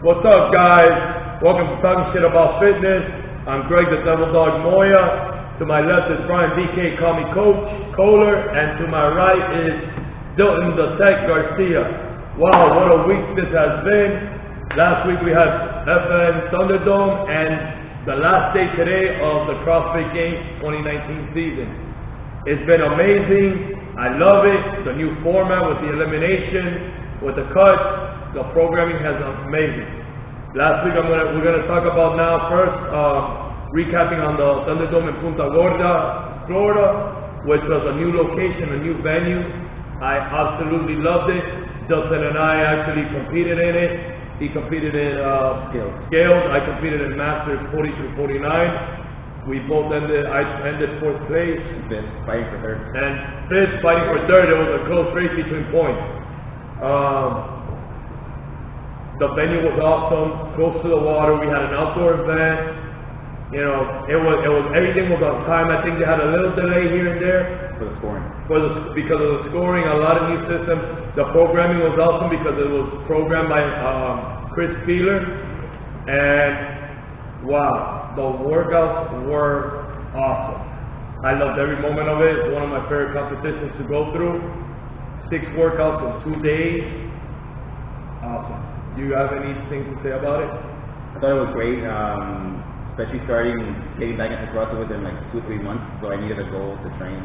What's up, guys? Welcome to Talking Shit About Fitness. I'm Greg the Devil Dog Moya. To my left is Brian DK, call me Coach Kohler, and to my right is Dilton the Tech Garcia. Wow, what a week this has been. Last week we had FNThunderdome and the last day today of the Crossfit Games 2019 season. It's been amazing. I love it. The new format with the elimination, with the cuts. The programming has been amazing. Last week we're gonna talk about now first recapping on the Thunderdome in Punta Gorda, Florida, which was a new location, a new venue. I absolutely loved it. Dustin and I actually competed in it. He competed in scales. I competed in Masters 40 through 49. We both ended. I ended fourth place. Fifth, fighting for third. And fifth, fighting for third. It was a close race between points. The venue was awesome, close to the water. We had an outdoor event. You know, it was everything was on time. I think they had a little delay here and there For the scoring. because of the scoring. A lot of new systems. The programming was awesome because it was programmed by Chris Peeler. And wow, the workouts were awesome. I loved every moment of it. It's one of my favorite competitions to go through. 6 workouts in 2 days. Awesome. Do you have anything to say about it? I thought it was great, especially getting back into CrossFit within like 2 or 3 months. So I needed a goal to train.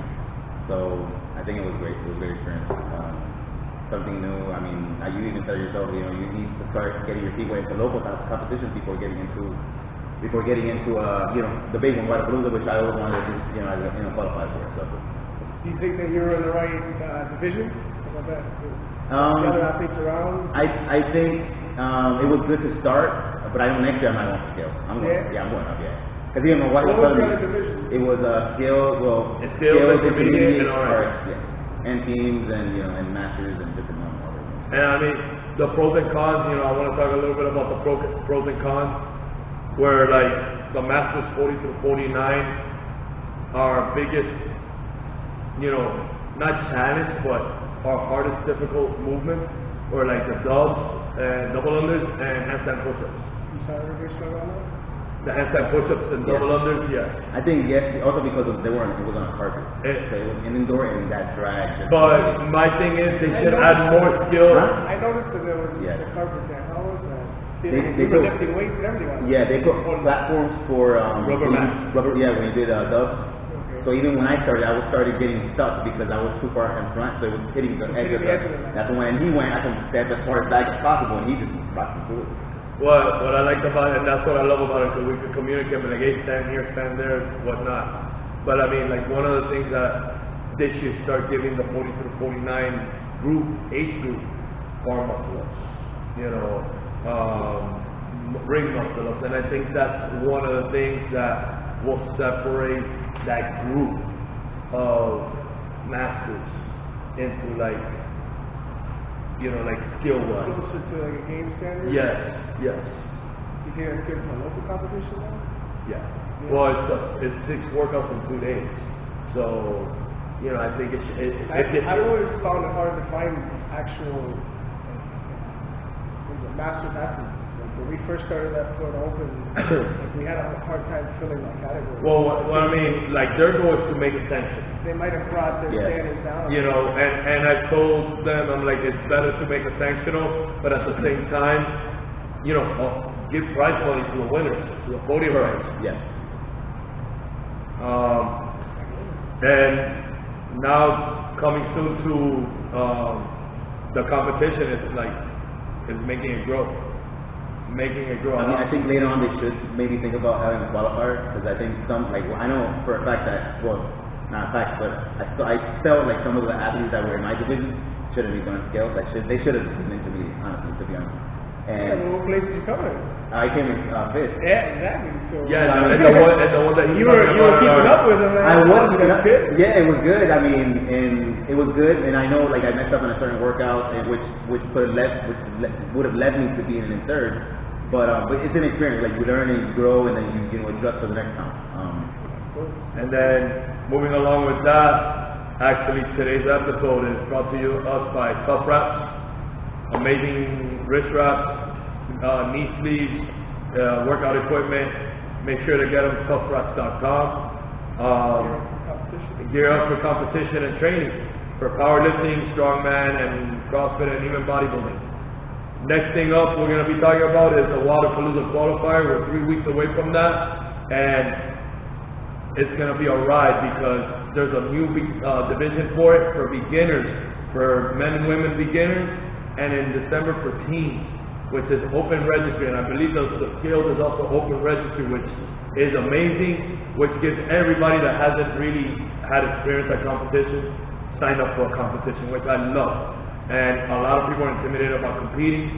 So I think it was great. It was a great experience. Something new. I mean, you even tell yourself, you know, you need to start getting your feet wet into local competitions before getting into you know, the big one, Wodapalooza, which I always wanted to just, you know, qualify for. So. Do you think that you were in the right division? How about that? The other athletes around? I think it was good to start, but I know next year I might want to scale. I'm going up, yeah. Because even what was the other division? It was scale, scales, intermediate, and RX. Yeah. And teams, and you know, and masters, and different others. And I mean, the pros and cons. You know, I want to talk a little bit about the pros and cons. Where like the masters 40 through 49 are our biggest, you know, not challenge, but our hardest difficult movement, or like the dubs and double unders and handstand push-ups. You saw everybody struggle on that? The handstand push-ups and double unders, yes. I think yes, also because it was on a carpet. So it was an indoor and that drag. But my thing is they should add more skill. Huh? I noticed that there was the carpet there. How was that? They were lifting weights and everything on it. Yeah, they put platforms for rubber mats. Yeah, when you did dubs. So even when I started getting stuck because I was too far in front, so it was hitting the edge of the. That's when he went. I can step as far back as possible, and he just rocked through it. What I liked about it, and that's what I love about it, because we could communicate, like, hey, stand here, stand there, whatnot. But I mean, like, one of the things that they should start giving the 40 through 49 age group, bar muscle ups, you know, ring muscle ups, and I think that's one of the things that will separate that group of masters into, like, you know, like skill-wise. Closer to like a game standard? Yes. You can't get from a local competition now? Yeah. Well, it's 6 workouts in 2 days. So, you know, I think I've always found it hard to find actual masters athletes. When we first started that Florida Open, we had a hard time filling that category. Well, I mean, like, their goal is to make attention. They might have brought their standards down. You know, and I told them, I'm like, it's better to make a sanctional, but at the same time, you know, give prize money to the winners, to the podium rights. Yes. And now coming soon to the competition, is making it grow. I mean, I think later on they should maybe think about having a qualifier, because I think I know for a fact that, well, not a fact, but I felt like some of the athletes that were in my division shouldn't be going scales. They should have been intermediate, honestly, to be honest. And what place did you come in? I came in fifth. Yeah, exactly. So yeah, and the one that you were keeping up with them. I was keeping up. Yeah, it was good. I mean, and it was good. And I know, like, I messed up in a certain workout, and which would have led me to being in third. But it's an experience. Like, you learn and you grow, and then you adjust for the next time. And then moving along with that, actually today's episode is brought to us by Tough Wraps, amazing wrist wraps. knee sleeves, workout equipment. Make sure to get them toughreps.com. Gear up for competition and training for powerlifting, strongman, and CrossFit, and even bodybuilding. Next thing up we're going to be talking about is the Wodapalooza Qualifier. We're 3 weeks away from that, and it's going to be a ride because there's a new division for it, for beginners, for men and women beginners, and in December for teens, which is open registry, and I believe the Skills is also open registry, which is amazing, which gives everybody that hasn't really had experience at competition sign up for a competition, which I love. And a lot of people are intimidated about competing,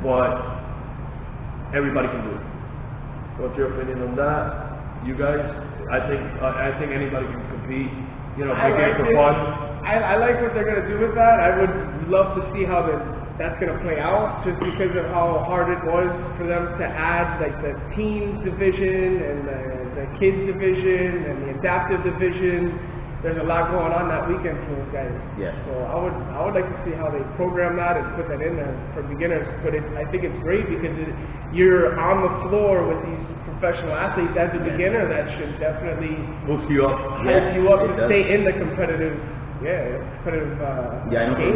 but everybody can do it. What's your opinion on that, you guys? I think anybody can compete. You know, make it for fun. I like what they're gonna do with that. I would love to see how that's gonna play out, just because of how hard it was for them to add like the teens division and the kids division and the adaptive division. There's a lot going on that weekend for those guys. Yes. So I would like to see how they program that and put that in there for beginners. But I think it's great because you're on the floor with these professional athletes as a beginner. That should definitely boost you up, help you up to stay in the competitive. I know for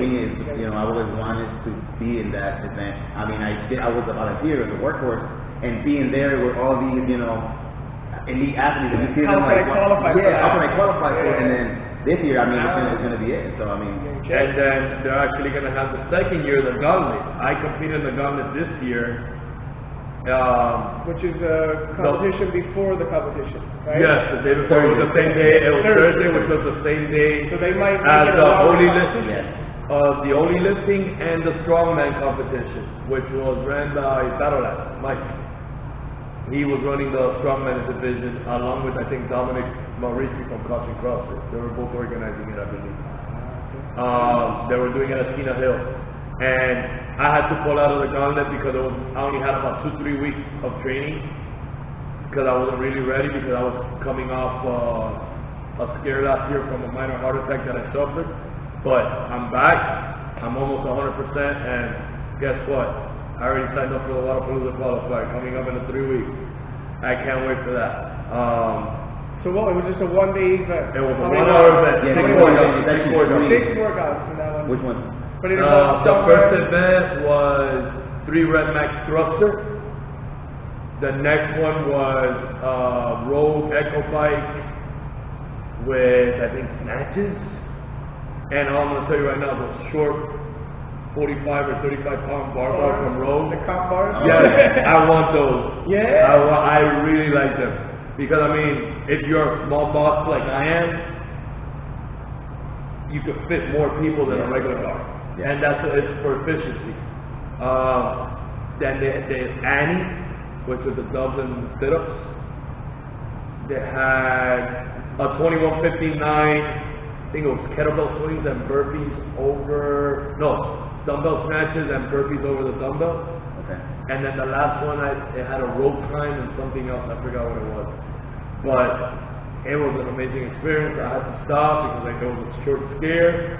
me, I always wanted to be in that event. I mean, I was a volunteer in the workforce, and being there with all these, elite athletes, and you see them like, how can I qualify for it? And then this year, I mean, it's going to be it. So, I mean. And then they're actually going to have the second year, the gauntlet. I competed in the gauntlet this year. Which is a competition before the competition, right? Yes, the day before. It was the same day. It was Thursday, which was the same day so they might as the only lifting. Yes. The only lifting and the strongman competition, which was ran by Battle Axe, Mike. He was running the strongman division along with, I think, Dominic Maurici from CrossFit. They were both organizing it, I believe. They were doing it at Tina Hill. And I had to pull out of the gauntlet because I only had about 2-3 weeks of training because I wasn't really ready, because I was coming off a scare last year from a minor heart attack that I suffered. But I'm back. I'm almost 100%, and guess what? I already signed up for the Wodapalooza Qualifier coming up in 3 weeks. I can't wait for that. So what? It was just a one-day event. It was a 1-hour event. Yeah, 6 workouts in that one. Which one? But the first event was 3 rep max thruster. The next one was Rogue Echo Bike with, I think, snatches. And I'm going to tell you right now, those short 45 or 35 pound barbell from Rogue. The comp bars? Yes, I want those. Yeah? I really like them. Because, I mean, if you're a small boss like I am, you could fit more people than a regular bar. Yeah. And it's for efficiency. Then there's Annie, which was the Dublin sit-ups. They had a 2159, I think it was kettlebell swings and burpees dumbbell snatches and burpees over the dumbbell. Okay. And then the last one, it had a rope climb and something else, I forgot what it was. But it was an amazing experience. I had to stop because it was a short scare.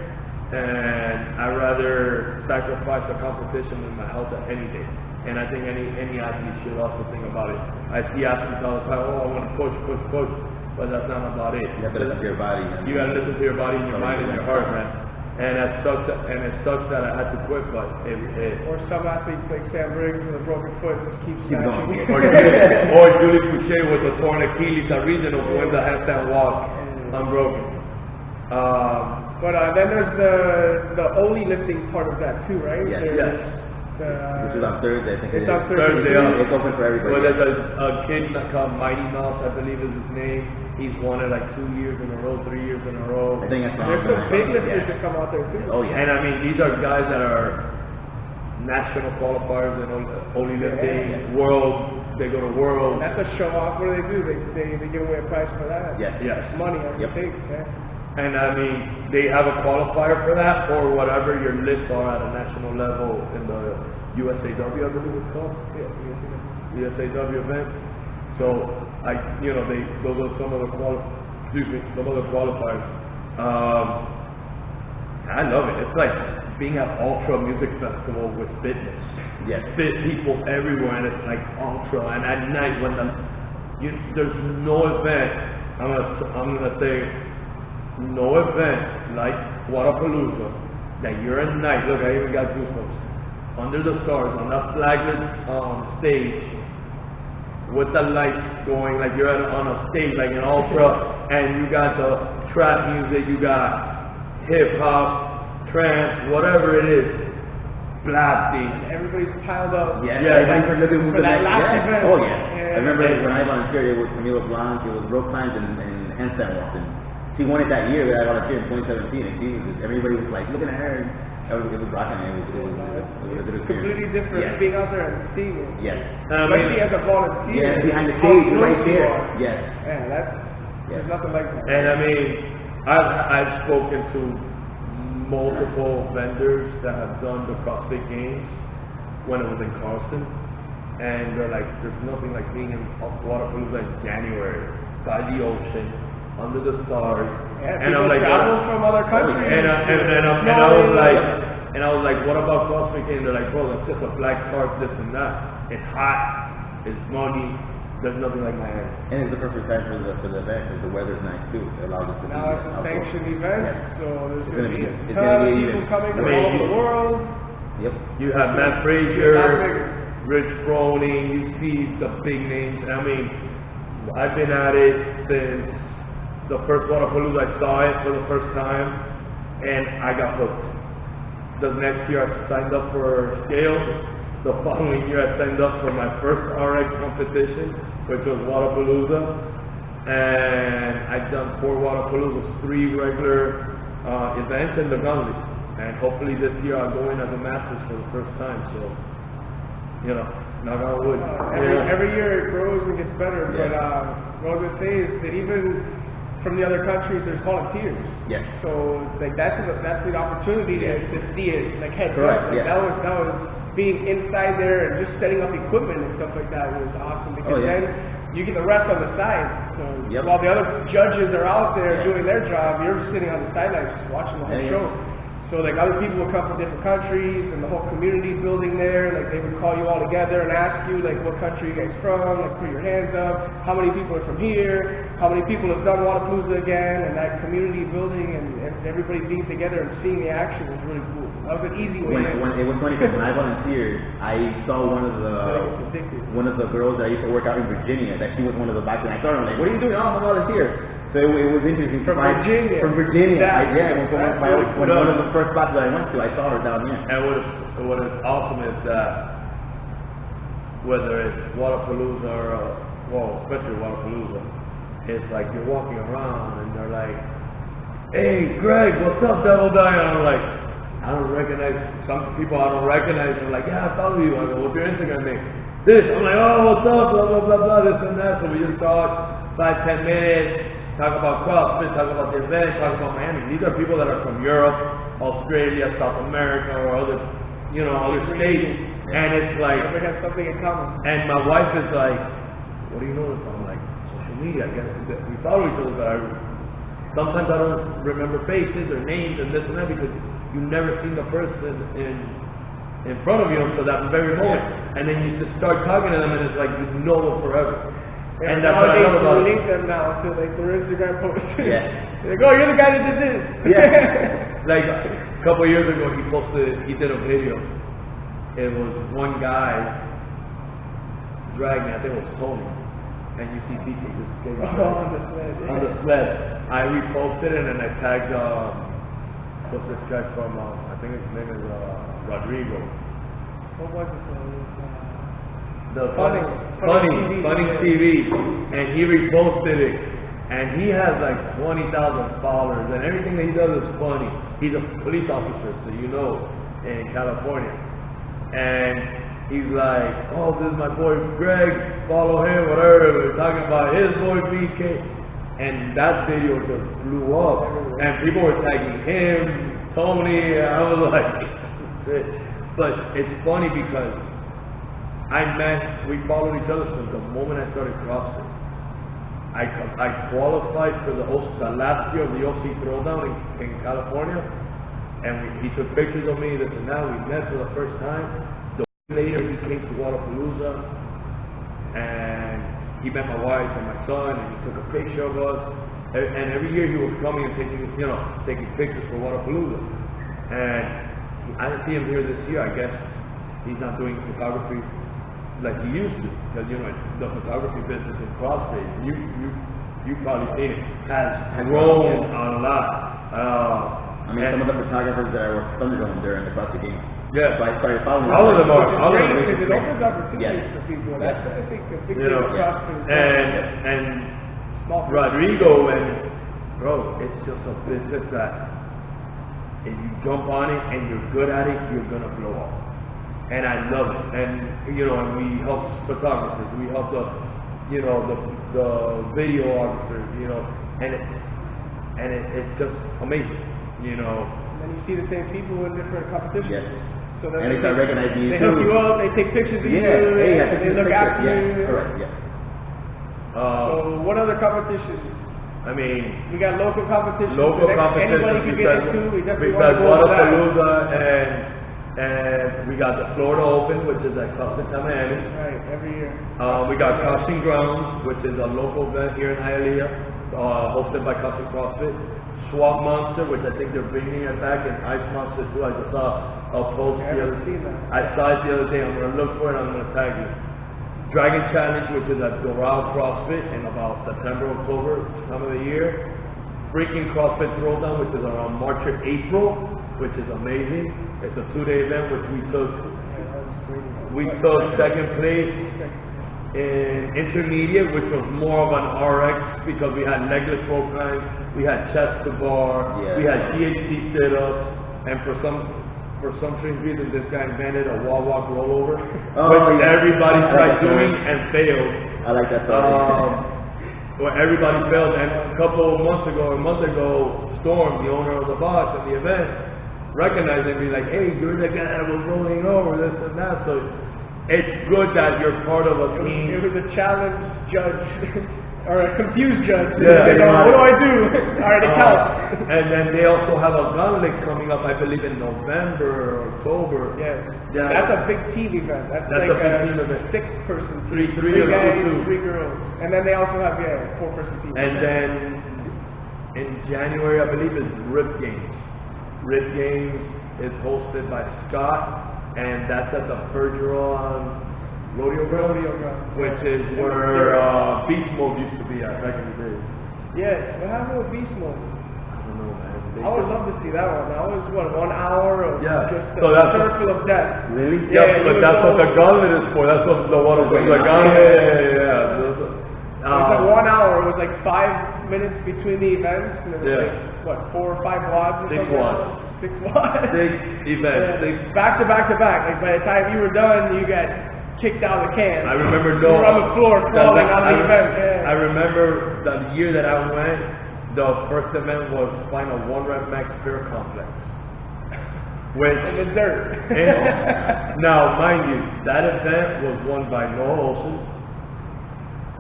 And I'd rather sacrifice a competition than my health at any day. And I think any athlete should also think about it. I see athletes all the time, I want to push, but that's not about it. You have to listen to your body. You got to listen to your body and your mind and your heart, man. And it sucks that I had to quit, but or some athletes like Sam Briggs with a broken foot just keep snatching. Or Julie Fouché with a torn Achilles at regional wins the handstand walk unbroken. But then there's the only lifting part of that too, right? Yes. Which is on Thursday, I think. It's on Thursday. It's open for everybody. Well, there's a kid called Mighty Mouse, I believe is his name. He's won it like 2 years in a row, 3 years in a row. I think that's There's some big lifters that come out there too. Oh yeah. And I mean, these are guys that are national qualifiers in only lifting, world. They go to world. And that's a show off. What do? They give away a prize for that. Yes. Money, I think. Yeah. And I mean, they have a qualifier for that, or whatever your lifts are at a national level in the USAW, I believe it's called. Yeah, USAW event. So those are some of the qualifiers. I love it. It's like being at Ultra Music Festival with fitness. Yes. Fit people everywhere, and it's like ultra. And at night when there's no event, I'm gonna say no event like Wodapalooza that you're at night. Look, I even got goosebumps. Under the stars on that flaglet stage with the lights going, like you're on a stage like an ultra, and you got the trap music, you got hip hop, trance, whatever it is. Blasting. And everybody's piled up. Yeah, Yeah, everybody's looking for that last event. Oh yeah. Yeah. I remember when I volunteered, it was Camilo Blanc, it was rope climbs and handstand walking. She won it that year that I volunteered in 2017, and she was just, everybody was like looking at her. And it was rocking. It was a good experience. Completely different Yes. being out there and seeing it. Yes. Especially as a volunteer. Yeah, behind the stage, How right close you there. are. Yes. Yeah, there's nothing like that. And I mean, I've spoken to multiple vendors that have done the CrossFit Games when it was in Carlson, and they're like, there's nothing like being in Wodapalooza in January by the ocean, under the stars. Yeah, and I'm like, travel from other countries. and I was like, what about CrossFit Games? They're like, bro, that's just a black tarp, this and that. It's hot, it's muggy. There's nothing like Miami. And it's the perfect time for the event because the weather's nice too. It allows us to Now it's a sanctioned event, Yes. so there's It's going to gonna be be- a it's ton gonna of be people even- coming I from mean, all over the world. Yep. You have Matt Not Frazier, bigger. Rich Froning, you see the big names. I mean, I've been at it since the first Wodapalooza. I saw it for the first time, and I got hooked. The next year I signed up for scales. The following year I signed up for my first RX competition, which was Wodapalooza. And I've done 4 Wodapaloozas, 3 regular events in the gauntlet. And hopefully this year I'll go in as a Masters for the first time. So, you know, knock on wood. Every year it grows and gets better, Yeah. but what I was going to say is that even from the other countries, there's volunteers. Yes. So like that's the opportunity to see it like heads Correct, up. Like, yeah. that was being inside there and just setting up equipment and stuff like that was awesome because yeah. then you get the rest on the side. So Yep. while the other judges are out there Yeah. doing their job, you're just sitting on the sidelines just watching the whole Yeah, yeah. show. So like other people would come from different countries and the whole community building there, like they would call you all together and ask you like what country you guys from, like put your hands up, how many people are from here, how many people have done Wodapalooza again, and that community building and everybody being together and seeing the action was really cool. That was an easy way in. When it was funny because when I volunteered, I saw one of the girls that I used to work out in Virginia. That she was one of the back, and I saw her. I'm like, "What are you doing?" "Oh, I'm a volunteer." So it was interesting. From to find- Virginia. From Virginia. Exactly. When one of the first spots that I went to, I saw her down here. And what is awesome is that whether it's Wodapalooza or, especially Wodapalooza, it's like you're walking around and they're like, "Hey, Greg, what's up, Devil Die?" And I'm like, I don't recognize some people. I don't recognize. They're like, "Yeah, I follow you." I go, "What's your Instagram name?" This. I'm like, "Oh, what's up?" Blah blah blah blah. This and that. So we just talk 5-10 minutes. Talk about CrossFit, talk about the event, talk about Miami. These are people that are from Europe, Australia, South America, or other states. And it's like, Everybody has something in common. and my wife is like, "What do you know this from?" I'm like, "Social media, I guess." We follow each other, but sometimes I don't remember faces or names and this and that because you've never seen the person in front of you until that very moment. And then you just start talking to them and it's like you know them forever. And that's what I love about you it. link them now to like their Instagram posts. Yeah. They're like, "Oh, you're the guy that did this." Yeah. Like a couple of years ago, he did a video. It was one guy dragging, I think it was Tony, and you see DK just getting On the sled. on the sled. I reposted it and I tagged what's this guy from? I think his name is Rodrigo. What was it? The Funny TV, and he reposted it, and he has like 20,000 followers, and everything that he does is funny. He's a police officer, so you know, in California, and he's like, "Oh, this is my boy Greg, follow him, whatever." We're talking about his boy BK, and that video just blew up, and people were tagging him, Tony. I was like, but it's funny because we followed each other since the moment I started CrossFit. I qualified for the last year of the OC Throwdown in California, and he took pictures of me, this and that. We met for the first time. The week later, he came to Wodapalooza, and he met my wife and my son, and he took a picture of us. And every year he was coming and taking pictures for Wodapalooza. And I didn't see him here this year. I guess he's not doing photography like he used to, because the photography business in CrossFit, you probably seen it, has grown a lot. I mean, some of the photographers that I worked with Thunderdome during the CrossFit Games. Yeah. So I started following all of them are. Because it opens opportunities for people. That's I think a big thing with CrossFit. And Rodrigo, and bro, it's just a business that if you jump on it and you're good at it, you're gonna blow up. And I love it. And and we help photographers, we help the videographers, and it's just amazing, And then you see the same people in different competitions. Yes. So then and they start recognizing you. They hook you up. They take pictures of you. Hey, they look after you. Correct. Yeah. So what other competitions? I mean, we got local competitions. Anybody can get into. We definitely because want to go to Wodapalooza and we got the Florida Open, which is at CrossFit Miami. Right, every year. We got Crossing Grounds, which is a local event here in Hialeah, hosted by CrossFit. Swamp Monster, which I think they're bringing it back, and Ice Monster too. I just saw a post the other day. I saw it the other day. I'm gonna look for it. I'm gonna tag you. Dragon Challenge, which is at Doral CrossFit in about September, October time of the year. Freaking CrossFit Throwdown, which is around March or April, which is amazing. It's a 2-day event, which we took second place in intermediate, which was more of an RX because we had legless rope climbs, we had chest to bar, we had GHD sit-ups, and for some strange reason, this guy invented a wall walk rollover, which everybody tried doing and failed. I like that story. Where everybody failed, and a month ago, Storm, the owner of the box at the event, recognized and be like, hey, you're the guy that was rolling over, this and that. So it's good that you're part of a team. It was a challenge judge. Or a confused judge. Yeah, what do I do? All right, it counts. And then they also have a gauntlet coming up, I believe, in November or October. Yes. That's a big team event. That's like a big team event. 6-person team. Three guys, two. 3 girls. And then they also have 4-person team. And then in January, I believe, is Rip Games. Rip Games is hosted by Scott, and that's at the Bergeron Rodeo Ground, which is where Beast Mode used to be at back in the day. Yes, what happened with Beast Mode? I don't know, man. I would love to see that one. That was 1 hour of just so a circle of death. Really? Yeah, but that's what the gauntlet is for. That's what the one of the gauntlet. It was like 1 hour. It was like 5 minutes between the events, and it was 4 or 5 WODs or 6 WODs. 6 WODs. 6 events. Back to back to back. Like by the time you were done, you got kicked out of the can. I remember you were on the floor crawling out of the event. I remember the year that I went, the first event was Final 1-Rep Max Pure Complex. Which, in the dirt. Now, mind you, that event was won by Noah Olsen.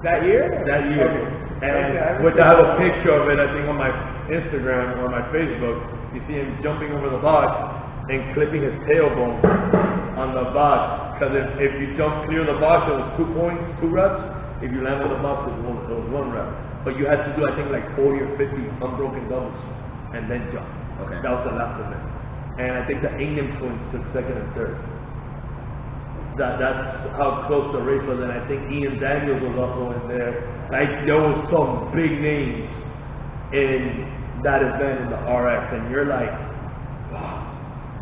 That year? That year. Okay. And which I have a picture of it, I think, on my Instagram or my Facebook. You see him jumping over the box and clipping his tailbone on the box. Because if you jump clear the box, it was 2 points, 2 reps. If you land on the box, it was 1 rep. But you had to do, I think, like 40 or 50 unbroken doubles and then jump. Okay. That was the last event. And I think the Ingham twins took 2nd and 3rd. That's how close the race was. And I think Ian Daniels was also in there. Like, there was some big names in that event in the RX. And you're like, wow.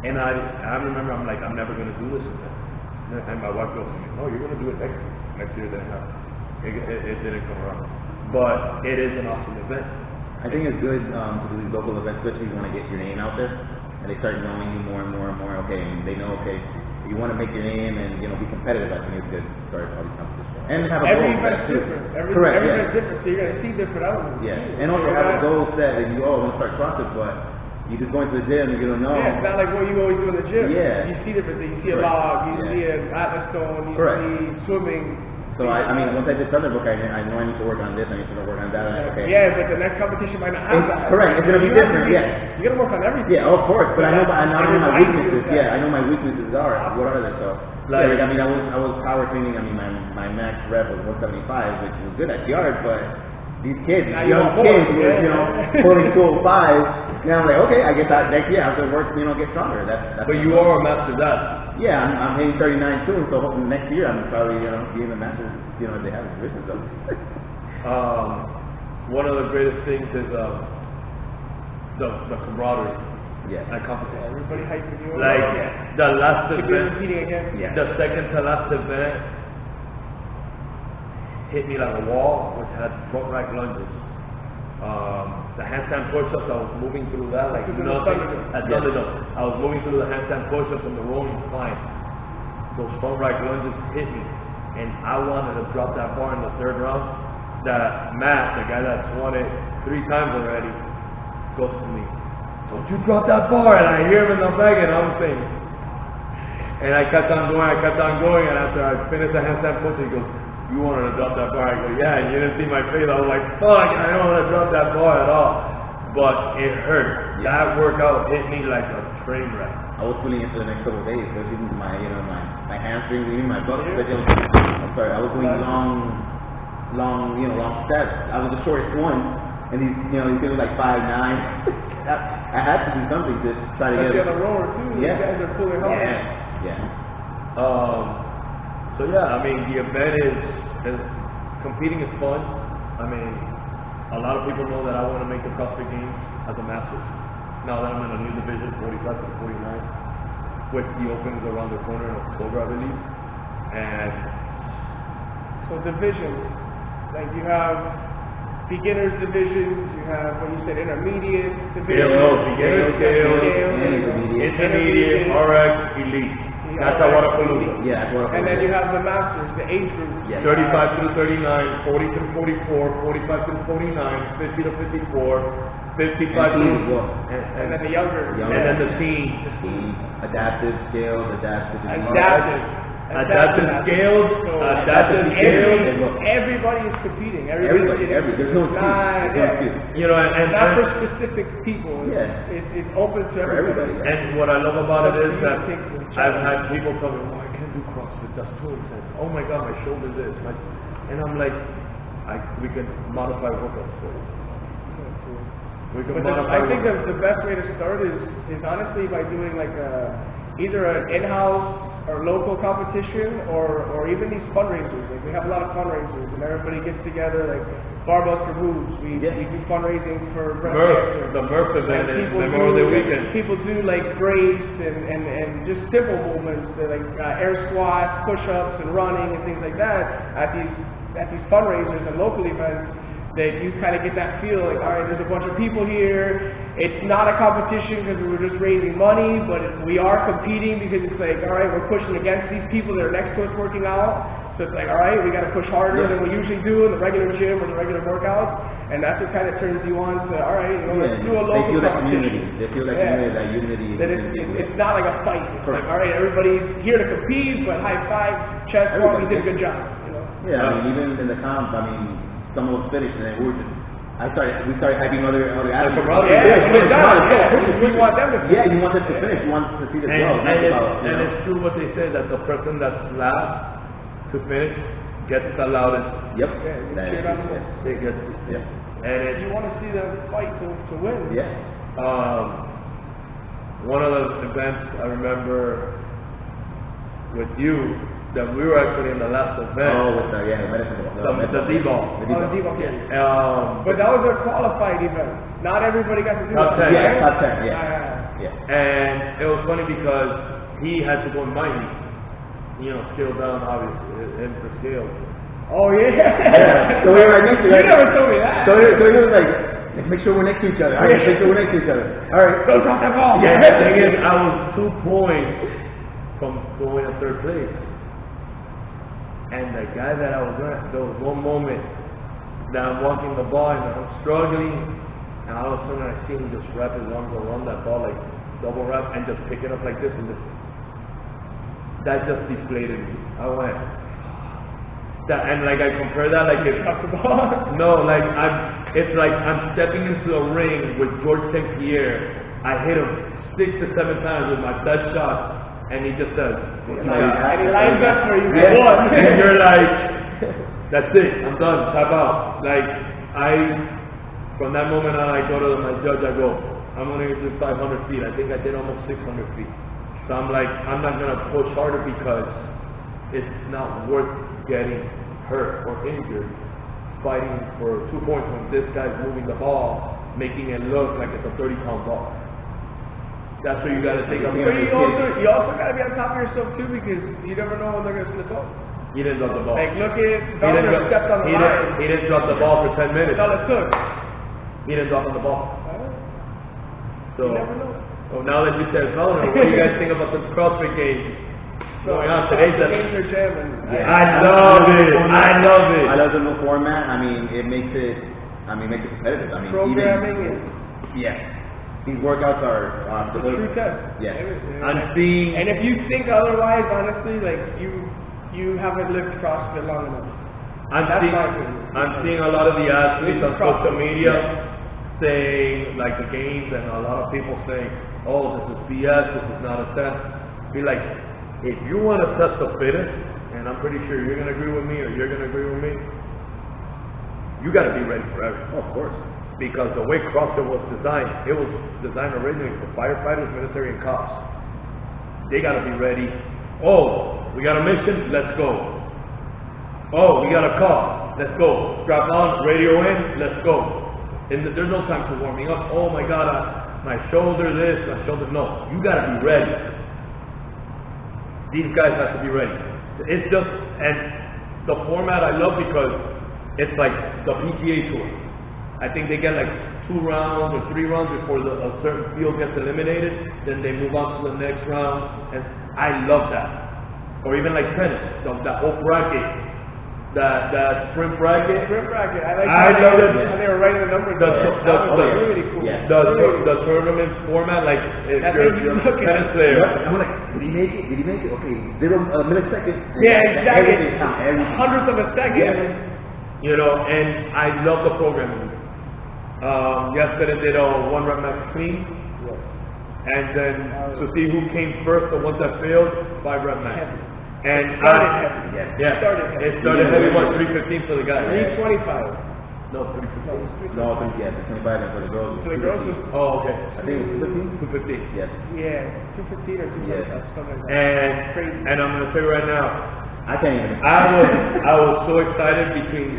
And I remember, I'm like, I'm never going to do this event. And my wife goes to me, no, you're going to do it next year. Next year didn't happen. It didn't come around. But it is an awesome event. I think it's good to do these local events, especially if you want to get your name out there. And they start knowing you more and more and more. Okay, and they know, okay, if you want to make your name and, be competitive, I think it's good to start all these competitions. And have a every goal event's set too. different. Every event's different, so you're going to see different elements. Yeah, and also have a goal set that I want to start CrossFit, but you just going to the gym and you don't know. Yeah, it's not like what you always do in the gym. Yeah. You see different things. You see a log, you see an atlas stone, you see swimming. So I mean, once I did Thunderbook, I know I need to work on this, I need to work on that. Okay. Yeah, but the next competition might not have that. Correct. It's gonna be different. Yeah. You gotta work on everything. Yeah, of course. But I know my weaknesses. Yeah, I know my weaknesses are. What are they? So. Like, I mean, I was power training. I mean, my max rep was 175, which was good at yard, but these kids, young kids, were pulling 205. Now I'm like, okay, I guess next year I have to work, get stronger. That's but you are a master that. Yeah, I'm hitting 39 soon, so hopefully next year I'm probably, be in the masters, if they have positions though. One of the greatest things is the camaraderie. Yeah. At competition. Everybody hyping you up. Like the last event, the second to last event hit me like a wall, which had front rack lunges. The handstand push-ups, I was moving through that like nothing. At Thunderdome, I was moving through the handstand push-ups and the rolling fine. Those front rack lunges hit me, and I wanted to drop that bar in the third round. That Matt, the guy that's won it 3 times already, goes to me, "Don't you drop that bar!" And I hear him in the bag, and I'm saying, and I kept on going, and after I finished the handstand push, he goes, "You wanted to drop that bar?" I go, "Yeah," and you didn't see my face. I was like, "Fuck, I don't want to drop that bar at all." But it hurt. Yeah. That workout hit me like a train wreck. I was feeling it for the next couple of days, especially my hamstrings, even my butt. I was doing long steps. I was the shortest one, and these kids were like 5'9". I had to do something to try to get. On the rower too. Yeah. You guys are pulling hard. Yeah. So yeah, I mean the event is competing is fun. I mean, a lot of people know that I want to make the Crossfit Games as a Masters. Now that I'm in a new division, 45 to 49, with the openings around the corner in October, I believe. And so divisions, like you have beginners divisions, you have what you said intermediate divisions, beginner scale, intermediate, RX, elite. That's a Wodapalooza. Yeah, that's Wodapalooza. And then you have the masters, the age groups. Yeah. 35 through 39, 40 through 44, 45 through 49, 50 to 54, 55 through, and then the younger. and then the teen. Adaptive scales, adaptive scales. Everybody is competing. Everybody. There's no excuse. And not for specific people. It's open to everybody. And what I love about it is that I've had people tell me, "Oh, I can't do CrossFit. That's too intense. Oh my God, my shoulder this." And I'm like, we can modify workouts for you. I think the best way to start is honestly by doing like either an in-house or local competition or even these fundraisers. Like we have a lot of fundraisers and everybody gets together, like Barbells for Boobs. We do fundraising for breast cancer. The Murph event is Memorial Day weekend. People do like brace and just simple movements like air squats, push-ups, and running and things like that at these fundraisers and local events. That you kind of get that feel like, all right, there's a bunch of people here. It's not a competition because we're just raising money, but we are competing because it's like, all right, we're pushing against these people that are next to us working out. So it's like, all right, we got to push harder than we usually do in the regular gym or the regular workouts. And that's what kind of turns you on to, all right, let's do a local competition. They feel that community, that unity. That it's not like a fight. It's like, all right, everybody's here to compete, but high five, chest bump, you did a good job. Yeah, I mean, even in the comp, some of us finished, and then we started hyping other athletes. We want them to finish. Yeah, you want them to finish. You want to see the growth. And it's true what they say, that the person that's last to finish gets the loudest. Yep. And you want to see them fight to win. Yeah. One of the events I remember with you, that we were actually in the last event. Oh, with the medicine. The D-ball. But that was a qualified event. Not everybody got to do Top 10. that. Yeah, top 10, yeah. And it was funny because he had to go in my heat. Scale down, obviously, and for scale. Oh, yeah. So we were right next to each other. You never told me that. So he was like, let's make sure we're next to each other. All right, make sure we're next to each other. All right, don't drop that ball. Yeah, the thing is, I was 2 points from going to third place. And the guy that I was at, there was one moment that I'm walking the ball and I'm struggling, and all of a sudden I see him just wrap his arms around that ball, like double wrap, and just pick it up like this, and that just deflated me. I went, That, and like I compare that like if no, like it's like I'm stepping into a ring with George St. Pierre. I hit him 6 to 7 times with my best shot, and he just says, and he lines up for you. What? And you're like, that's it, I'm done, tap out. Like from that moment on, I go to my judge. I go, I'm only gonna do 500 feet. I think I did almost 600 feet. So I'm like, I'm not gonna push harder because it's not worth getting hurt or injured fighting for 2 points when this guy's moving the ball, making it look like it's a 30-pound ball. That's what you gotta think of. But you also gotta be on top of yourself too, because you never know when they're gonna slip up. He didn't drop the ball. Like look at Belder stepped on the line. He didn't drop the ball for 10 minutes. That's all it took. He didn't drop on the ball. So, you never know. So now that you said Felder, what do you guys think about the Crossfit Games going on today? Games are jamming. I love it. I love the new format. I mean, it makes it competitive. I mean, programming even, these workouts are the true test. Yeah. I'm seeing. And if you think otherwise, honestly, like you haven't lived CrossFit long enough. I'm seeing a lot of the athletes on social media saying like the games, and a lot of people saying, "Oh, this is BS. This is not a test." Be like, if you want to test the fittest, and I'm pretty sure you're gonna agree with me, or you're gonna agree with me, you got to be ready for everything. Oh, of course. Because the way CrossFit was designed, it was designed originally for firefighters, military, and cops. They got to be ready. Oh, we got a mission, let's go. Oh, we got a call, let's go. Strap on, radio in, let's go. And there's no time for warming up. Oh my God, my shoulder this, my shoulder no. You got to be ready. These guys have to be ready. It's just, and the format I love because it's like the PGA Tour. I think they get like 2 rounds or 3 rounds before a certain field gets eliminated. Then they move on to the next round, and I love that. Or even like tennis, that whole bracket, that sprint bracket. I love it. And they were writing the numbers. That was really cool. Yeah. The tournament format, like if you're a tennis player. I'm like, did he make it? Did he make it? Okay, 0 milliseconds. Yeah, exactly. Every hundredth of a second. Yeah. You know, and I love the programming. Yesterday did a 1 rep max clean, and then to see who came first, the ones that failed, 5 rep max. And it started heavy. It started heavy. What, 315 for the guy? 325. No, 315. No, 25 and for the girls. For the girls was Oh, okay. I think it was 215. Yes. 215 or 225, something like that. And Crazy. and I'm gonna tell you right now, I can't even. I was so excited between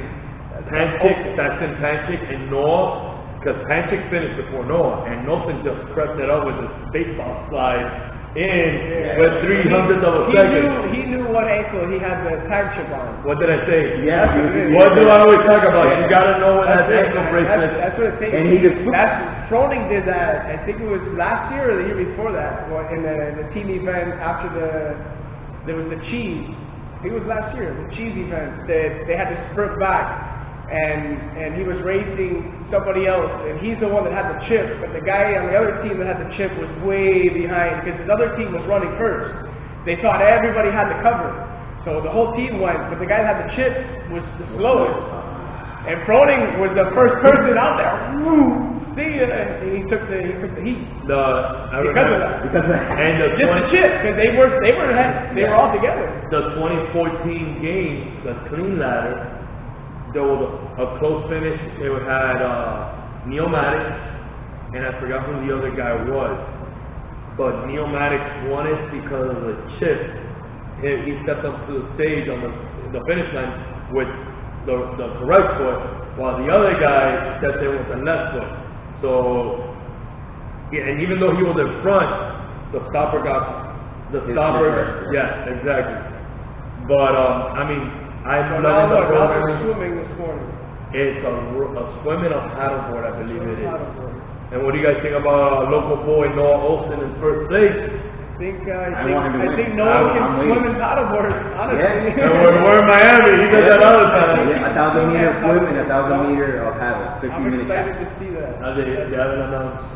Saxon Panchik and Noah, because Panchik finished before Noah, and Nothing just crept it up with his baseball slide with 300th of a second. He knew what ankle he had the time chip on. What did I say? Yeah. What do I always talk about? You gotta know when that ankle bracelet. That's what it takes. And he just. Froning did that. I think it was last year or the year before that. In the team event after there was the cheese. I think it was last year. The cheese event. They had to sprint back. And he was racing somebody else, and he's the one that had the chip, but the guy on the other team that had the chip was way behind because his other team was running first. They thought everybody had the cover, so the whole team went, but the guy that had the chip was the slowest. And Froning was the first person out there. Woo! See ya! And he took the heat. Because of that. And just the chip, because they were all together. The 2014 game, the clean ladder. There was a close finish. It had Neil Maddox, and I forgot who the other guy was. But Neil Maddox won it because of the chip. He stepped up to the stage on the finish line with the correct foot, while the other guy stepped in with the left foot. So, and even though he was in front, the stopper got the stopper. Yeah, exactly. But I mean. I'm loving the program. Swimming this morning. It's a swimming or paddleboard, I believe it is. And what do you guys think about local boy Noah Olsen in first place? I think I'm Noah can swim and paddleboard, honestly. Yeah. And we're in Miami. He does that all the time. Yeah, 1,000 meter swim and 1,000 meter paddle. 15 I'm minutes. excited to see that. They haven't announced.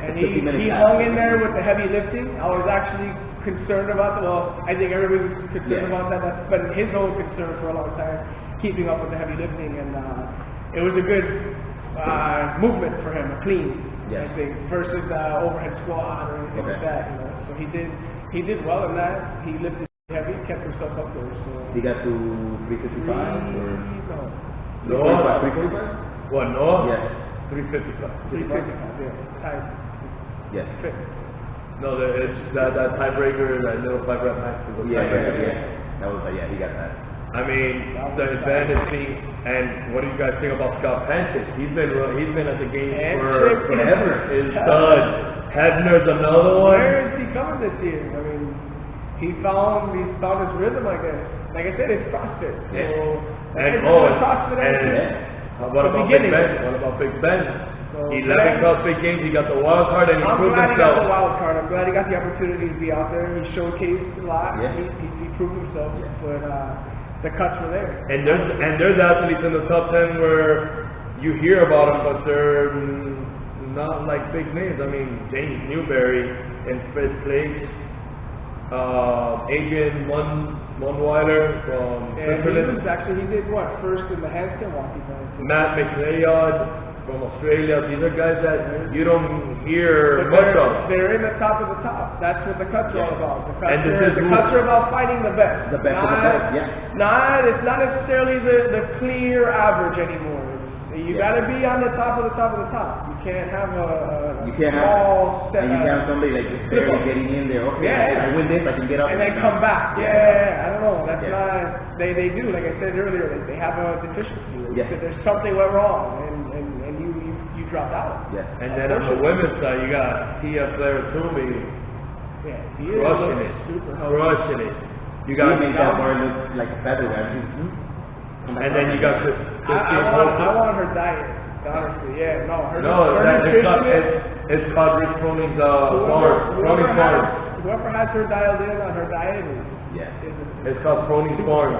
And he hung in there with the heavy lifting. I was actually concerned about that. Well, I think everybody's concerned about that. That's been his own concern for a long time, keeping up with the heavy lifting, and it was a good movement for him, a clean, I think, versus overhead squat or anything like that. You know, so he did well in that. He lifted heavy, kept himself up there. So he got to 355 or no? 345? What? No. Yes. 355. 355. Yeah. Tied. Yes. Fit. No, it's that tiebreaker, that little 5 rep max. Yeah. That was he got that. I mean, the advantage being, and what do you guys think about Scott Panchik? He's been at the game for forever. His stud. Hebner's another one. Where is he coming this year? I mean, he's found his rhythm, I guess. Like I said, it's CrossFit. So what about Big Ben? What about Big Ben? So 11 CrossFit Games, he got the wild card and he proved himself. I'm glad he got the wild card. I'm glad he got the opportunity to be out there. He showcased a lot. Yeah. He proved himself. But the cuts were there. And there's athletes in the top 10 where you hear about them, but they're not like big names. I mean, James Newberry in fifth place. Adrian Munweiler from Switzerland. He did what? First in the handstand walk event. Matt McLeod from Australia. These are guys that you don't hear much of. They're in the top of the top. That's what the cuts are all about. The cuts are about fighting the best. The best of the best, yeah. It's not necessarily the clear average anymore. You got to be on the top of the top of the top. You can't have a small step. And you can't have somebody like just barely getting in there. Okay, I win this, I can get up. And then come back. I don't know. That's not. They do. Like I said earlier, they have a deficiency. There's something went wrong, and you dropped out. Yes. And then on the women's side, you got Tia Flair Toomey. Crushing it. Crushing it. You got make that bar look like a feather. And then you got I want her diet, honestly. Yeah, her it's called Rich Cronin's farm. Whoever has her dialed in on her diet it's called Cronin's Farm.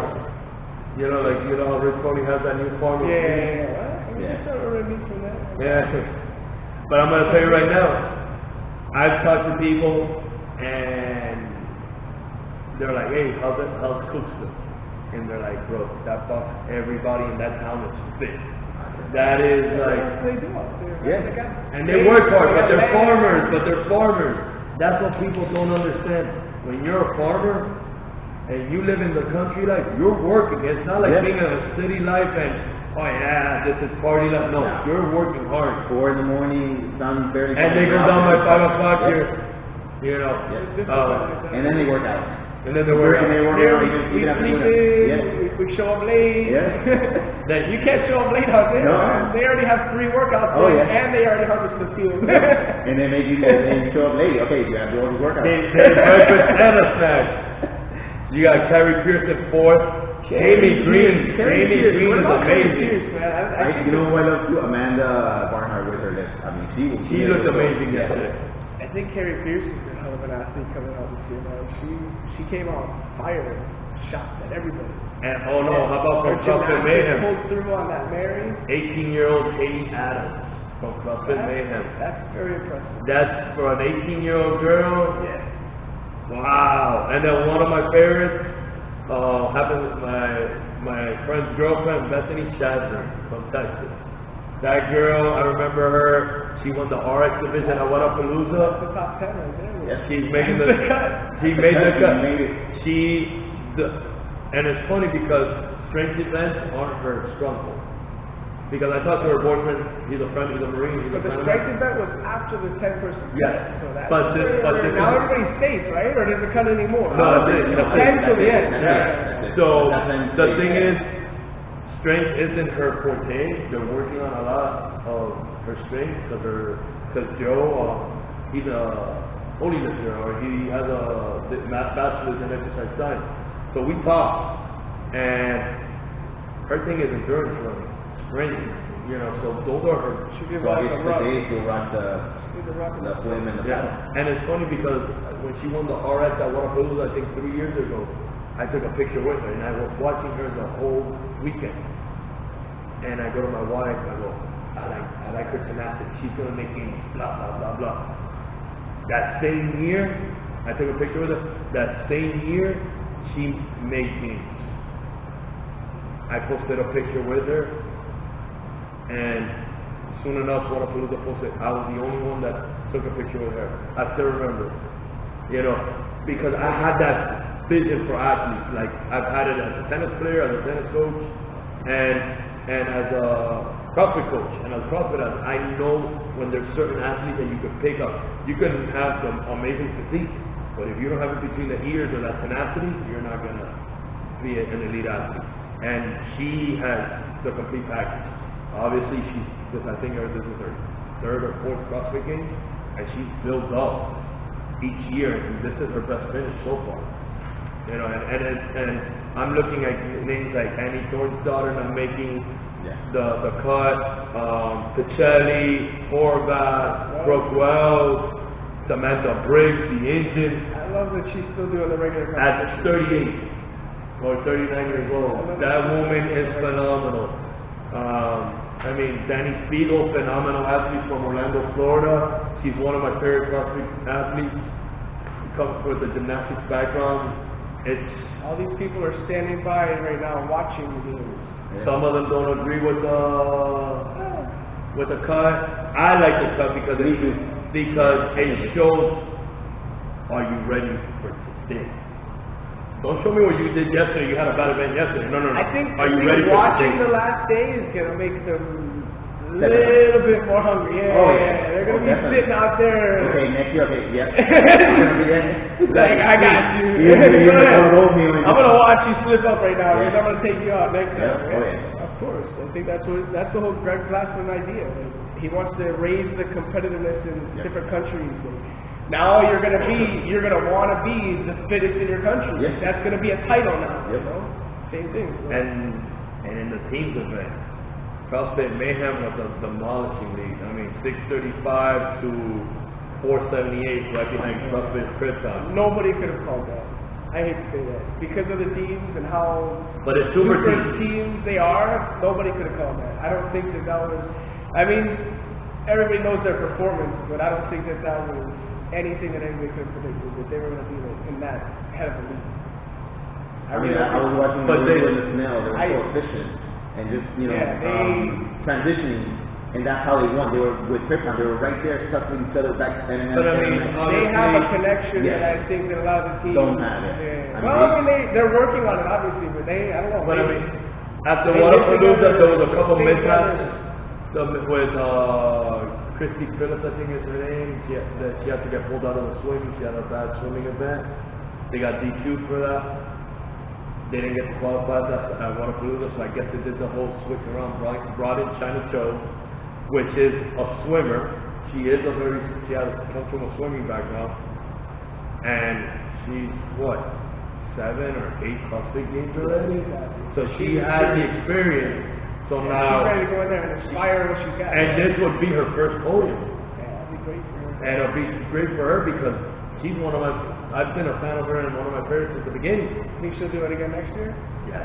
You know how Rich Cronin has that new farm. But I'm gonna tell you right now, I've talked to people and they're like, hey, how's Cookstown? And they're like, bro, that fuck, everybody in that town is fit. That is like, they do out there. And they work hard, but they're farmers. That's what people don't understand. When you're a farmer and you live in the country life, you're working. It's not like being in a city life and this is party life. No, you're working hard. 4 in the morning, sun barely. And they go down by 5 o'clock here. And then they work out. And then they work out. We show up late. Then you can't show up late out there. No. They already have 3 workouts and they already harvest the field. And then maybe you show up late. Okay, you have to do all these workouts. They breakfast and a snack. You got Carrie Pearson 4th. Amy Green. Amy Green is amazing. You know who I love too? Amanda Barnhart with her lips. I mean, she looked amazing yesterday. I think Carrie Pearson's been a hell of an athlete coming out this year, man. She came out fire, shots at everybody. And how about from CrossFit Mayhem? Pulled through on that Mary. 18-year-old Katie Adams from CrossFit Mayhem. That's very impressive. That's for an 18-year-old girl. Yeah. Wow. And then one of my favorites happened with my friend's girlfriend, Bethany Shadner from Texas. That girl, I remember her. She won the RX division at Wodapalooza. That's the top 10 right there. Yes, she's making the cut. She made the cut. And it's funny because strength events aren't her strong point. Because I talked to her boyfriend. He's a Marine. But the strength event was after the 10-person. Yes. So that's but now everybody stays, right? Or does it cut anymore? No, that's it. 10 to the end. So the thing is, strength isn't her forte. They're working on a lot of her strength because Joe, he's a holy lifter, or he has a bachelor's in exercise science. So we talk, and her thing is endurance running, sprinting. So those are her. She did rock the swim and the paddle. And it's funny because when she won the RX at Wodapalooza, I think 3 years ago, I took a picture with her, and I was watching her the whole weekend. And I go to my wife, I go, I like her tenacity. She's gonna make me blah blah blah blah. That same year, I took a picture with her. That same year, she made games. I posted a picture with her, and soon enough, Wodapalooza posted. I was the only one that took a picture with her. I still remember, because I had that vision for athletes. Like I've had it as a tennis player, as a tennis coach, and as a CrossFit coach, and as a CrossFit athlete, I know when there's certain athletes that you can pick up. You can have some amazing physique, but if you don't have it between the ears or that tenacity, you're not gonna be an elite athlete. And she has the complete package. Obviously, I think this is her third or fourth CrossFit Games, and she's built up each year, and this is her best finish so far. And I'm looking at names like Annie Thorne's daughter, and I'm making the cut, Picelli, Horvath, Brooke Wells, Samantha Briggs, the Indian. I love that she's still doing the regular at 38 or 39 years old. That woman is phenomenal. Danny Spiegel, phenomenal athlete from Orlando, Florida. She's one of my favorite CrossFit athletes. Comes with a gymnastics background. All these people are standing by right now watching the games. Some of them don't agree with the cut. I like the cut because it shows, are you ready for today? Don't show me what you did yesterday. You had a bad event yesterday. No. I think ready for watching the last day is gonna make them a little bit more hungry. They're gonna be sitting out there. Okay, next year. Okay, yeah. I got you. I'm gonna watch you slip up right now because I'm gonna take you out next time. Of course. I think that's the whole Greg Glassman idea. He wants to raise the competitiveness in different countries. Now you're gonna want to be the fittest in your country. Yes. That's gonna be a title now. Same thing. So. And in the teams event, CrossFit Mayhem was a demolishing league. 635 to 478 right behind CrossFit Krypton. Nobody could have called that. I hate to say that because of the teams and how it's super teams they are. Nobody could have called that. I don't think that was. Everybody knows their performance, but I don't think that was anything that anybody could have predicted that they were going to be in that head of a league. I was watching the video in the smell. They were so efficient and just transitioning, and that's how they won. They were with Krypton. They were right there, sucking each other back. They have a connection that I think that a lot of the teams don't have it. They're working on it obviously, but I don't know. But after Wodapalooza, there was a couple mishaps with Christy Phillips, I think is her name. She had to get pulled out of the swimming. She had a bad swimming event. They got DQ'd for that. They didn't get to qualify at Wodapalooza, so I guess they did the whole switch around. Brought in China Cho, which is a swimmer. She comes from a swimming background, and she's 7 or 8 CrossFit Games already. So she has the experience. So now she's ready to go in there and inspire what she's got. And this would be her first podium. That'd be great for her. And it'll be great for her because she's I've been a fan of her and one of my favorites since the beginning. Think she'll do it again next year? Yeah.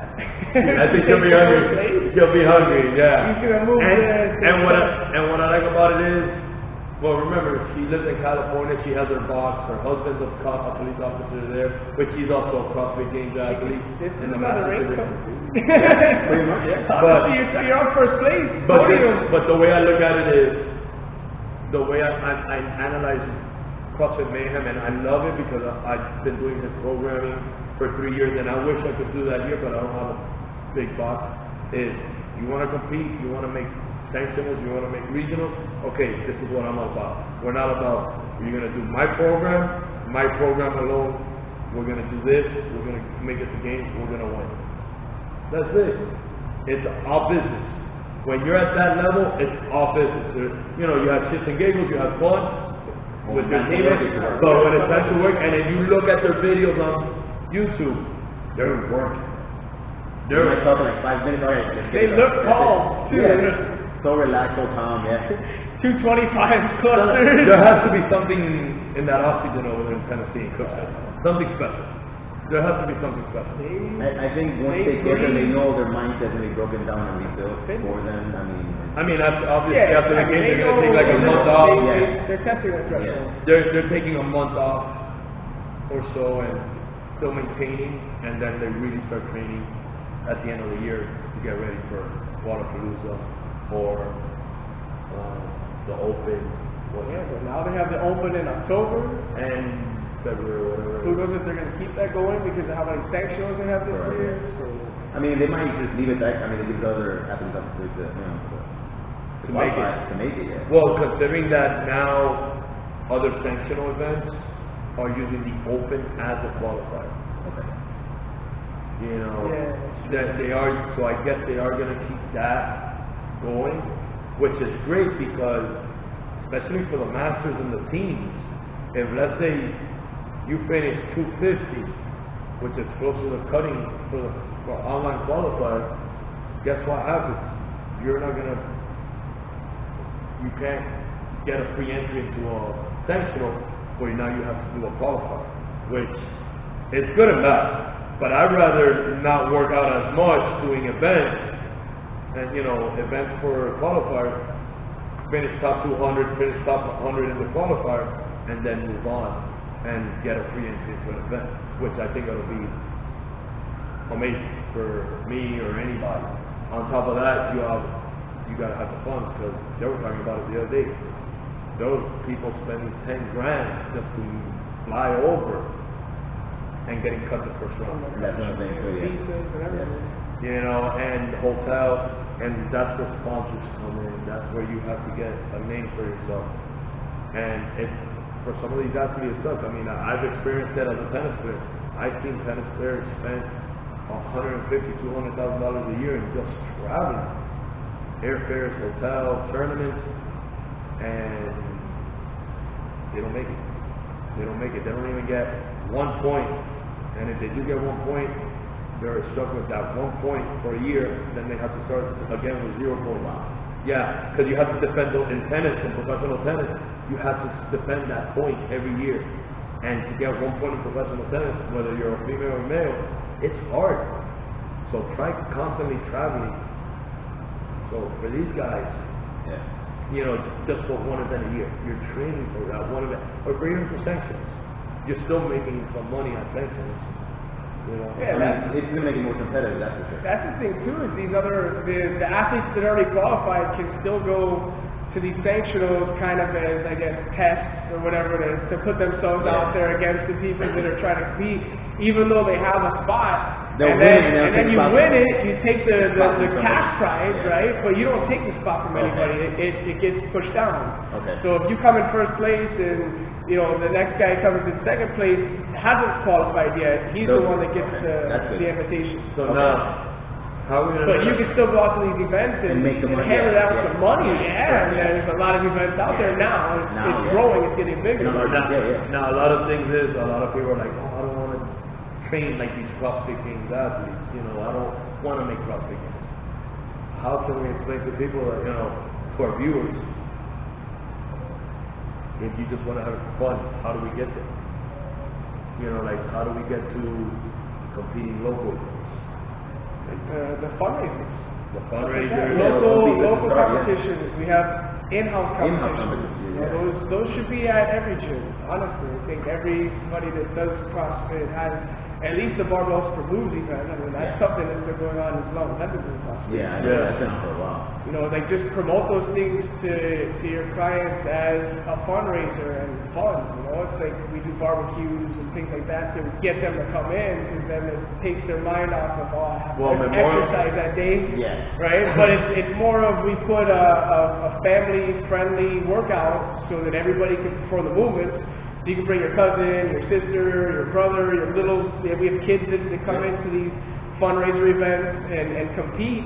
I think she'll be hungry. She'll be hungry, yeah. She's gonna move and what I like about it is, remember, she lives in California. She has her box. Her husband's a police officer there, but she's also a CrossFit Games athlete. This is another race company. Pretty much, yeah. But you're on first place. But the way I look at it is, the way I analyze CrossFit Mayhem, and I love it because I've been doing this programming for 3 years, and I wish I could do that here, but I don't have a big box. Is you want to compete, you want to make sanctionals, you want to make regionals, okay, this is what I'm about. We're not about, you're going to do my program alone, we're going to do this, we're going to make it to games, we're going to win. That's it. It's all business. When you're at that level, it's all business. You have shits and giggles, you have fun with your teammates, but when it's time to work, and then you look at their videos on YouTube, they're working. They're talking like 5 minutes already. They look calm too. So relaxed, so calm, 225 clusters. There has to be something in that off-season over there in Tennessee, something special. There has to be something special. I think once they get there, they know their mindset will be broken down and rebuilt for them. Obviously after the game, they're going to take like a month off. They're testing their threshold. They're taking a month off or so and still maintaining, and then they really start training at the end of the year to get ready for Wodapalooza or the Open. Yeah, but now they have the Open in October and February, whatever. Who knows if they're going to keep that going because of how many sanctions they have this year? So. I mean, they might just leave it that. I mean, they give the other athletes up to to make it. Yeah. Well, considering that now other sanctional events are using the Open as a qualifier. Okay. You know, that they are. So I guess they are going to keep that going, which is great because, especially for the masters and the teams, if let's say you finish 250, which is close to the cutting for online qualifier, guess what happens? You can't get a free entry into a sanctional, where now you have to do a qualifier, which is good and bad. But I'd rather not work out as much doing events, and events for qualifiers, finish top 200, finish top 100 in the qualifier, and then move on and get a free entry into an event, which I think it'll be amazing for me or anybody. On top of that, you gotta have the funds, because they were talking about it the other day. Those people spending $10 grand just to fly over and getting cut the first round. That's another thing too, yeah. Visas and everything. And hotel, and that's where sponsors come in. That's where you have to get a name for yourself. And for some of these athletes, it sucks. I mean, I've experienced that as a tennis player. I've seen tennis players spend $150,000 to $200,000 a year in just traveling, airfares, hotel, tournaments, and they don't make it. They don't make it. They don't even get 1 point. And if they do get 1 point, they're stuck with that 1 point for a year. Then they have to start again with 0 points. Yeah, because you have to defend in tennis, in professional tennis, you have to defend that point every year. And to get 1 point in professional tennis, whether you're a female or male, it's hard. So try constantly traveling. So for these guys, just for one event a year, you're training for that one event, or for even for sanctions, you're still making some money on sanctions. Yeah, it's going to make it more competitive, that's for sure. That's the thing too, is the athletes that already qualified can still go to these sanctionals kind of as, I guess, tests or whatever it is, to put themselves out there against the people that are trying to compete, even though they have a spot. And then you win it, you take the cash prize, right? But you don't take the spot from anybody. It gets pushed down. Okay. So if you come in first place and the next guy comes in second place, hasn't qualified yet, he's the one that gets the invitation. So now, how are we gonna? But you can still go out to these events and make the money. hammer out some money. Yeah, and there's a lot of events out there now. It's growing. It's getting bigger. Now, a lot of things is, a lot of people are like, I don't want to train like these CrossFit Games athletes. I don't want to make CrossFit Games. How can we explain to people that, to our viewers, if you just want to have fun, how do we get there? How do we get to competing locally? The fundraisers. The fundraisers. Local competitions. We have in-house competitions. Those should be at every gym. Honestly, I think everybody that does CrossFit has at least the Barbells for Moves event. I mean, that's something that's been going on as long as I've been doing CrossFit. Yeah, I know that's been on for a while. Just promote those things to your clients as a fundraiser and fun. It's like we do barbecues and things like that to get them to come in, because then it takes their mind off of I have to exercise that day, right? But it's more of we put a family-friendly workout so that everybody can perform the movements. So you can bring your cousin, your sister, your brother, your little. We have kids that come into these fundraiser events and compete,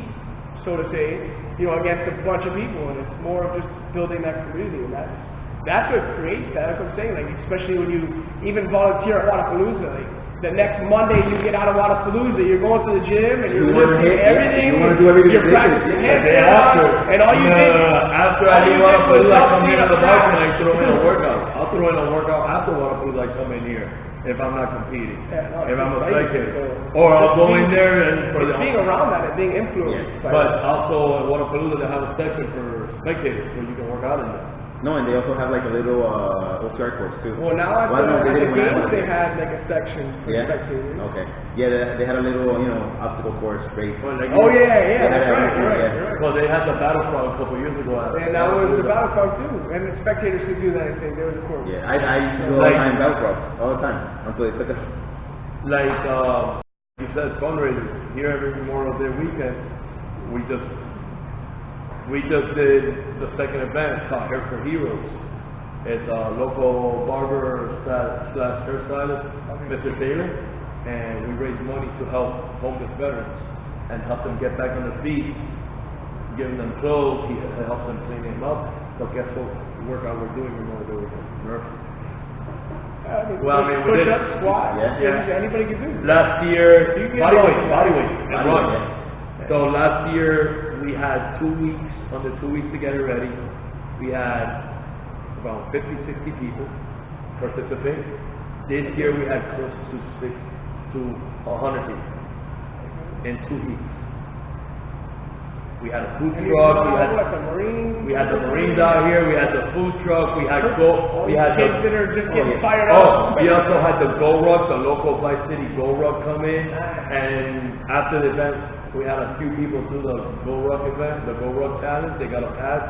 so to say, against a bunch of people, and it's more of just building that community, and that's what creates that. That's what I'm saying. Especially when you even volunteer at Wodapalooza, the next Monday you get out of Wodapalooza, you're going to the gym and you're lifting everything. You want to do everything. You're practicing and all you did. After I leave Wodapalooza, I come into the bike and I throw in a workout. I'll throw in a workout after Wodapalooza. I come in here if I'm not competing. If I'm a spectator, or I'll go in there and for being around that and being influenced. But also at Wodapalooza they have a section for spectators where you can work out in there. No, and they also have like a little OCR course too. Well, now at the games they had like a section for spectators. Okay. Yeah, they had a little, obstacle course race. Well, like that's right. Well, they had the Battlefront a couple years ago. And that was the Battlefront too. And the spectators could do that if there was a course. Yeah, I used to go all the time Battlefront, all the time, until they took us. Like, you said fundraisers. Here every Memorial Day weekend, we just did the second event called Hair for Heroes. It's a local barber / hairstylist, Mr. Taylor, and we raise money to help homeless veterans and help them get back on their feet, giving them clothes. He helps them clean them up. But guess what workout we're doing Memorial Day weekend? Murphy. Well, I mean, we did push-up, squat. Yeah. Anybody can do. Last year, bodyweight. Yeah. So last year we had 2 weeks, under 2 weeks to get it ready. We had about 50, 60 people participate. This year we had close to 100 people in 2 weeks. We had a food truck. We had the Marines out here. We had the food truck. We had kids that are just getting fired up. We also had the Go Ruck, the local Vice City Go Ruck come in, and after the event, we had a few people do the Go Ruck event, the Go Ruck challenge. They got a patch,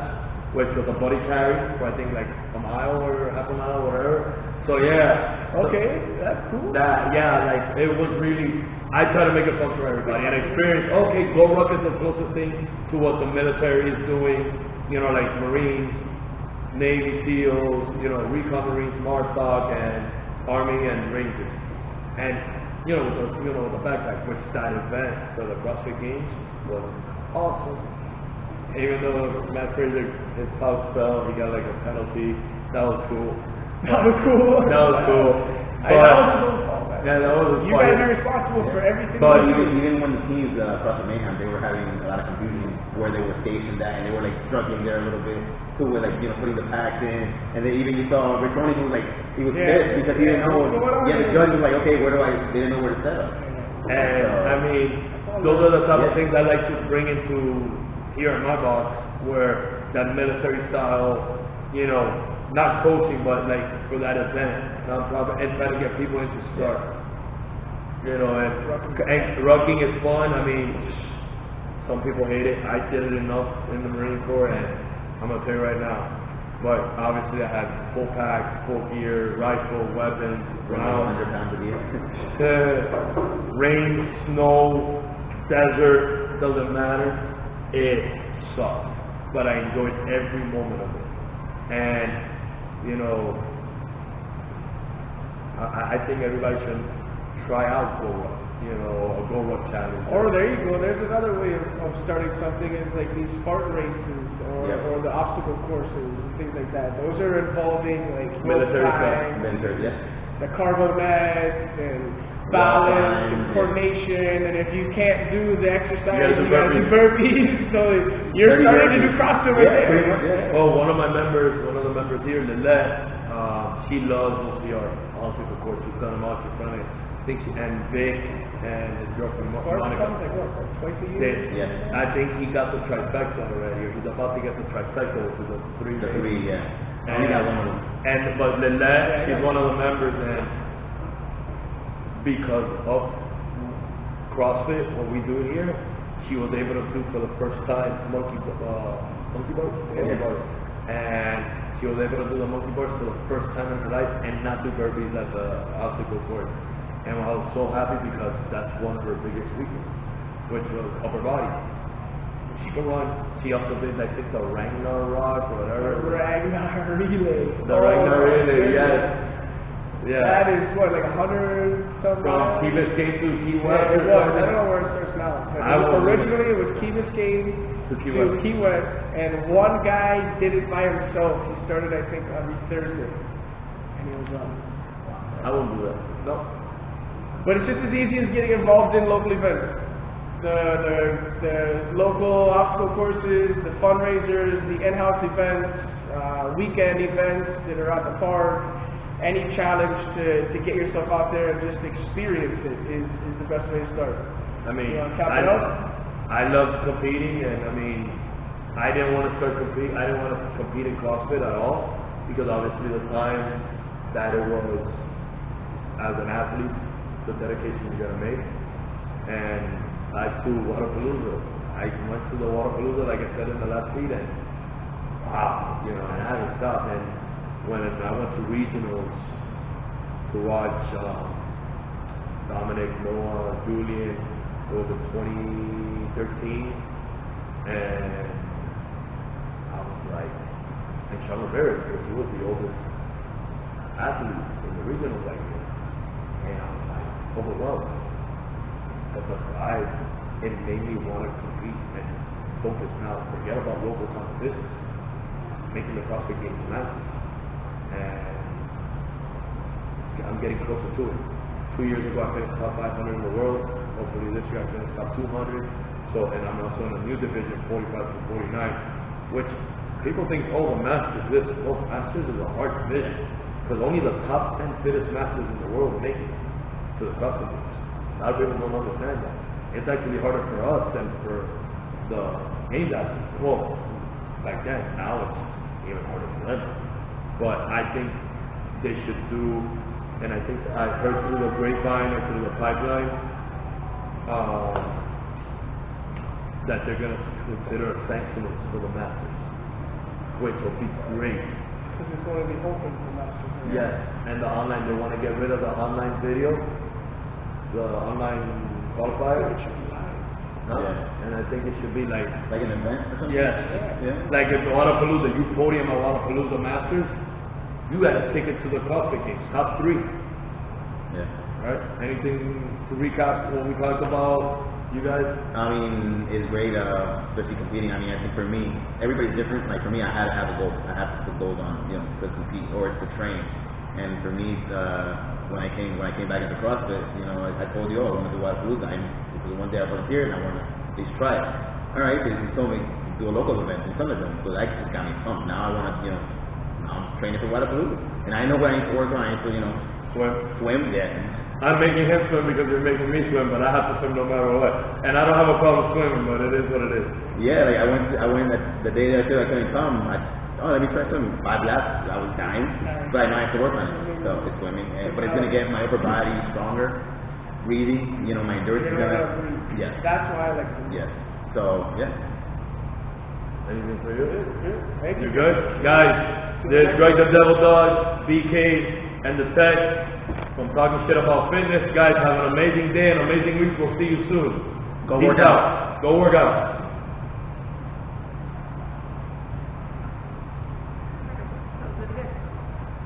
which was a buddy carry for I think like a mile or half a mile, whatever. So that's cool. Like it was really. I try to make it fun for everybody and experience. Okay, Go Ruck is the closest thing to what the military is doing. Like Marines, Navy SEALs, Recon Marines, MARSOC, and Army and Rangers. And with the backpack, which that event for the Crossfit Games was awesome. Even though Matt Fraser, his pouch fell, he got like a penalty. That was cool. That was cool. Yeah, that was you guys are responsible for everything. But even when the teams CrossFit Mayhem, they were having a lot of confusion where they were stationed at, and they were like struggling there a little bit too with putting the packs in, and then even you saw Rich Roney, he was pissed because he didn't know. The judge was like, okay, they didn't know where to set up. And I mean, those are the type of things I like to bring into here in my box, where that military style, not coaching, but like for that event, nonprofit, and try to get people into start. And rucking is fun. I mean, some people hate it. I did it enough in the Marine Corps, and I'm gonna tell you right now. But obviously, I had full pack, full gear, rifle, weapons, rounds. 100 pounds of gear. Rain, snow, desert, doesn't matter. It sucks, but I enjoyed every moment of it. And I think everybody should try out Go Ruck, a Go Ruck challenge. Or there you go, there's another way of starting something is like these Spartan races or the obstacle courses and things like that. Those are involving like military the carbo nets and balance and coordination, and if you can't do the exercise, you gotta do burpees. So you're starting to do CrossFit right there. Oh, one of the members here, Lilette, she loves OCR, obstacle course. She's done them all. She's done it. I think and Vic and his girlfriend Monica. Twice a year. I think he got the trifecta already, or he's about to get the trifecta, which is a 3 days. The 3, yeah. And he got one of them. But Lilette, she's one of the members, and because of CrossFit, what we do here, she was able to do for the first time monkey bars, and she was able to do the monkey bars for the first time in her life and not do burpees at the obstacle course. And I was so happy because that's one of her biggest weaknesses, which was upper body. She could run. She also did, I think, the Ragnar rock or whatever. The Ragnar relay. Ragnar relay, yes. Yeah. That is what, like 100 some from Key Biscayne to Key West. It was. I don't know where it starts now. Originally, it was Key Biscayne to Key West, and one guy did it by himself. He started, I think, on Thursday, and he was I won't do that. No. But it's just as easy as getting involved in local events. The local obstacle courses, the fundraisers, the in-house events, weekend events that are at the park. Any challenge to get yourself out there and just experience it is the best way to start. I mean, cap it up? I love competing, and I mean, I didn't want to compete in CrossFit at all, because obviously the time that it was as an athlete, the dedication you gotta make. And I to Wodapalooza. I went to the Wodapalooza, like I said in the last feed, and wow, you know, and I haven't stopped. And when I went to regionals to watch Dominic, Noah, Julian, it was in 2013, and I was like, and Sean Rivera, because he was the oldest athlete in the regionals like this, and I was like overwhelmed. But the pride, it made me want to compete and focus now, forget about local competitions, making the CrossFit Games massive. And I'm getting closer to it. 2 years ago, I finished top 500 in the world. Hopefully this year I finish top 200. So, and I'm also in a new division, 45 to 49, which people think, oh, the Masters this. Well, the Masters is a hard division, because only the top 10 fittest Masters in the world make it to the CrossFit Games. A lot of people don't understand that. It's actually harder for us than for the Games athletes. Well, back then, now it's even harder for them. But I think they should do, and I think I heard through the grapevine or through the pipeline, that they're going to consider sanctions for the Masters, which will be great. Because it's going to be open for Masters. Yes, and the online, they want to get rid of the online video, the online qualifier. It should be live. Huh? Yeah. And I think it should be like Like an event or something? yes, Yeah. like if the Wodapalooza, you podium at Wodapalooza Masters, you got to take it to the CrossFit Games, top 3. Yeah. Right? Anything to recap what we talked about, you guys? I mean, it's great, especially competing. I mean, I think for me, everybody's different. Like for me, I had to have a goal. I have to put goals on, you know, to compete or to train. And for me, when I came back into CrossFit, you know, I told you, oh, I want to do Wodapalooza. Because one day I volunteered and I want to at least try it. All right, because you told me to do a local event in FNThunderdome, so that just got me pumped. Now I want to, you know, now I'm training for Wodapalooza, and I know what I need to work on. I need to, you know, swim. Yeah. I'm making him swim because you're making me swim, but I have to swim no matter what. And I don't have a problem swimming, but it is what it is. Yeah, like I went the day that I said I couldn't come. Let me try swimming. 5 laps, I was dying, but I know I have to work on it. So it's swimming, but it's gonna get my upper body stronger. Breathing, you know, my endurance is gonna. Yes. That's why I like to. Yes. So yeah. Anything for you? Thank you. You good? Guys, there's Greg the Devil Dog, BK, and the Tech from Talking Shit About Fitness. Guys, have an amazing day, an amazing week. We'll see you soon. Go Peace work out. Go work out.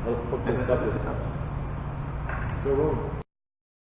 Let's put this up this time. So,